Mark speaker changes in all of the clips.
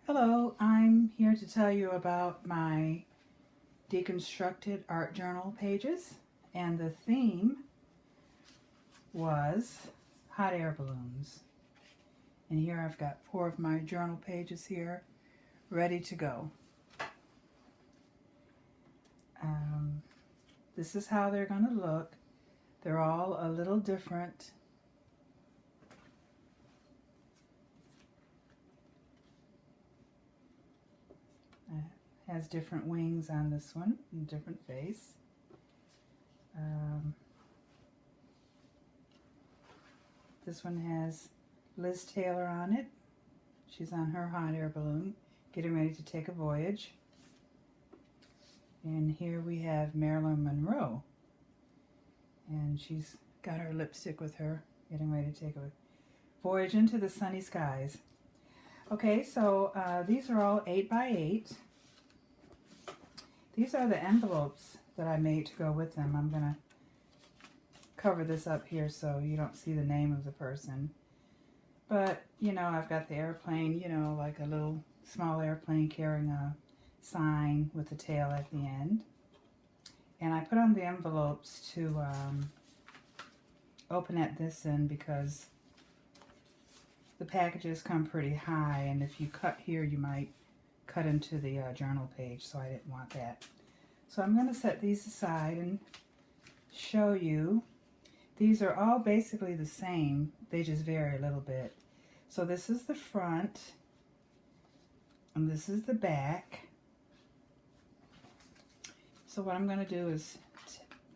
Speaker 1: Hello, I'm here to tell you about my Deconstructed Art Journal pages, and the theme was hot air balloons. And here I've got 4 of my journal pages here ready to go. This is how they're going to look. They're all a little different. Has different wings on this one, and different face. This one has Liz Taylor on it. She's on her hot air balloon, getting ready to take a voyage. And here we have Marilyn Monroe. And she's got her lipstick with her, getting ready to take a voyage into the sunny skies. Okay, so these are all 8 by 8. These are the envelopes that I made to go with them. I'm going to cover this up here so you don't see the name of the person. But, you know, I've got the airplane, you know, like a little small airplane carrying a sign with a tail at the end. And I put on the envelopes to open at this end because the packages come pretty high, and if you cut here you might cut into the journal page, so I didn't want that. So I'm going to set these aside and show you. These are all basically the same, they just vary a little bit. So this is the front, and this is the back. So what I'm going to do is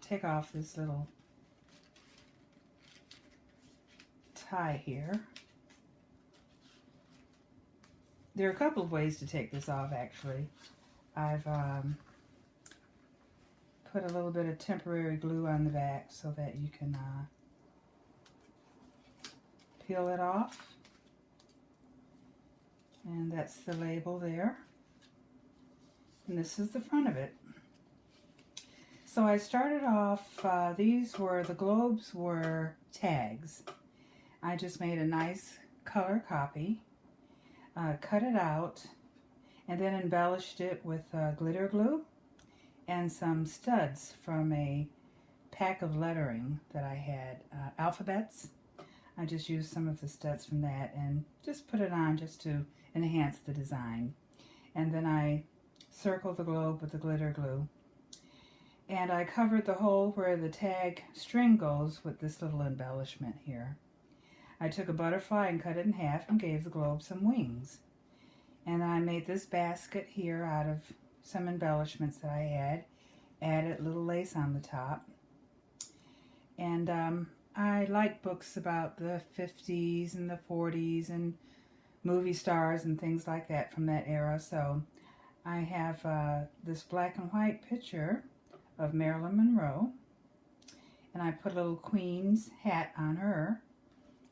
Speaker 1: take off this little tie here. There are a couple of ways to take this off, actually. I've put a little bit of temporary glue on the back so that you can peel it off. And that's the label there. And this is the front of it. So I started off, the globes were tags. I just made a nice color copy, cut it out, and then embellished it with glitter glue and some studs from a pack of lettering that I had, alphabets. I just used some of the studs from that and just put it on just to enhance the design. And then I circled the globe with the glitter glue. And I covered the hole where the tag string goes with this little embellishment here. I took a butterfly and cut it in half and gave the globe some wings. And I made this basket here out of some embellishments that I had. Added a little lace on the top. And I like books about the 50s and the 40s and movie stars and things like that from that era. So I have this black and white picture of Marilyn Monroe, and I put a little queen's hat on her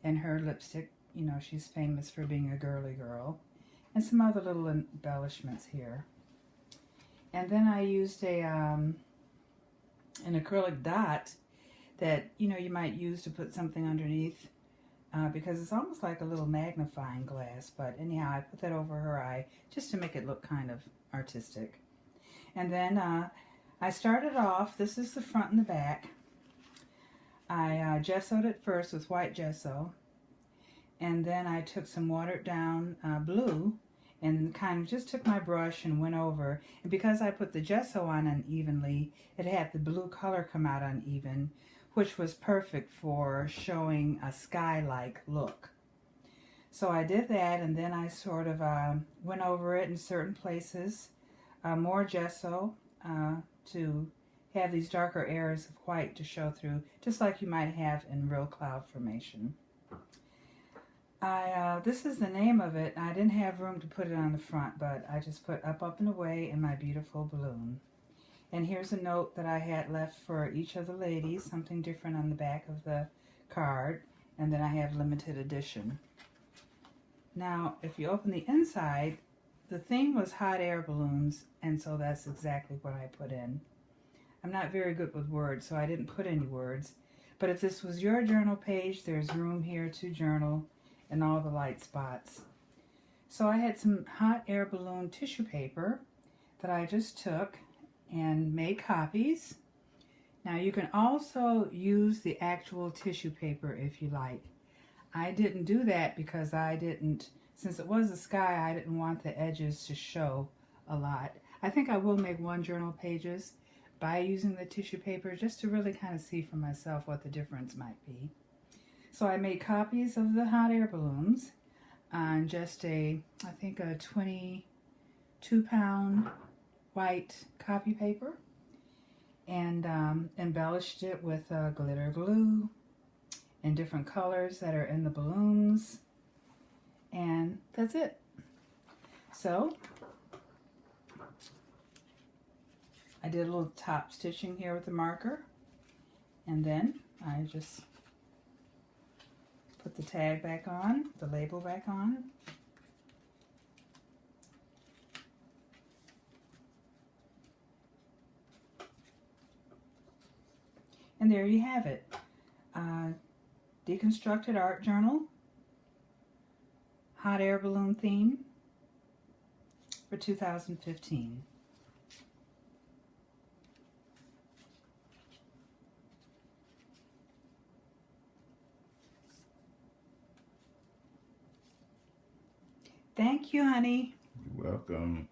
Speaker 1: and her lipstick. You know, she's famous for being a girly girl, and some other little embellishments here. And then I used an acrylic dot that, you know, you might use to put something underneath because it's almost like a little magnifying glass. But anyhow, I put that over her eye just to make it look kind of artistic. And then I started off, this is the front and the back. I gessoed it first with white gesso, and then I took some watered down blue and kind of just took my brush and went over. And because I put the gesso on unevenly, it had the blue color come out uneven, which was perfect for showing a sky-like look. So I did that, and then I sort of went over it in certain places, more gesso, to have these darker areas of white to show through, just like you might have in real cloud formation. This is the name of it. I didn't have room to put it on the front, but I just put up and away in my beautiful balloon. And here's a note that I had left for each of the ladies, something different on the back of the card, and then I have limited edition. Now, if you open the inside, the theme was hot air balloons, and so that's exactly what I put in. I'm not very good with words, so I didn't put any words. But if this was your journal page, there's room here to journal in all the light spots. So I had some hot air balloon tissue paper that I just took and made copies. Now you can also use the actual tissue paper if you like. I didn't do that because since it was a sky, I didn't want the edges to show a lot. I think I will make one journal pages by using the tissue paper just to really kind of see for myself what the difference might be. So I made copies of the hot air balloons on just I think a 22-pound white copy paper, and embellished it with glitter glue in different colors that are in the balloons, and that's it. So I did a little top stitching here with the marker, and then I just put the tag back on, the label back on. And there you have it. Deconstructed Art Journal, hot air balloon theme for 2015. Thank you, honey.
Speaker 2: You're welcome.